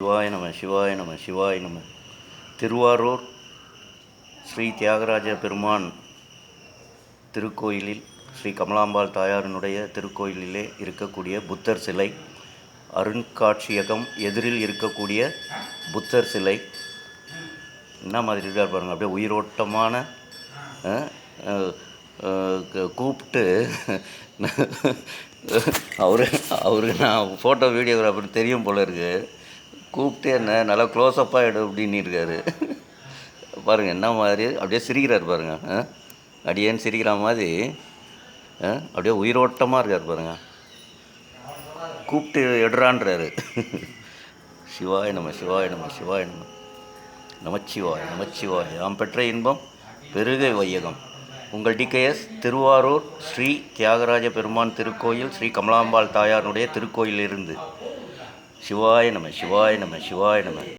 சிவாய நம சிவாய நம சிவாய நம. திருவாரூர் ஸ்ரீ தியாகராஜ பெருமான் திருக்கோயிலில் ஸ்ரீ கமலாம்பாள் தாயாரினுடைய திருக்கோயிலிலே இருக்கக்கூடிய புத்தர் சிலை, அருங்காட்சியகம் எதிரில் இருக்கக்கூடிய புத்தர் சிலை என்ன மாதிரி இருக்கார் பாருங்கள். அப்படியே உயிரோட்டமான கூப்பிட்டு அவருக்கு நான் ஃபோட்டோ வீடியோகிராஃபர் தெரியும் போல இருக்குது. கூப்பிட்டு என்ன நல்லா க்ளோஸ்அப்பாக எடு அப்படின்னு இருக்காரு பாருங்கள். என்ன மாதிரி அப்படியே சிரிக்கிறார் பாருங்கள். அடியேன்னு சிரிக்கிற மாதிரி அப்படியே உயிரோட்டமாக இருக்கார் பாருங்கள். கூப்பிட்டு எடுறான்றாரு. சிவாய நம்ம சிவாய நம்ம சிவாய நம்ம நமச்சிவாய் நமச்சிவாய். யாம் பெற்ற இன்பம் பெருக வையகம். உங்கள் டிகேஎஸ், திருவாரூர் ஸ்ரீ தியாகராஜ பெருமான் திருக்கோயில், ஸ்ரீ கமலாம்பாள் தாயாருடைய திருக்கோயிலிருந்து. சிவாய நம சிவாய நம சிவாய நம.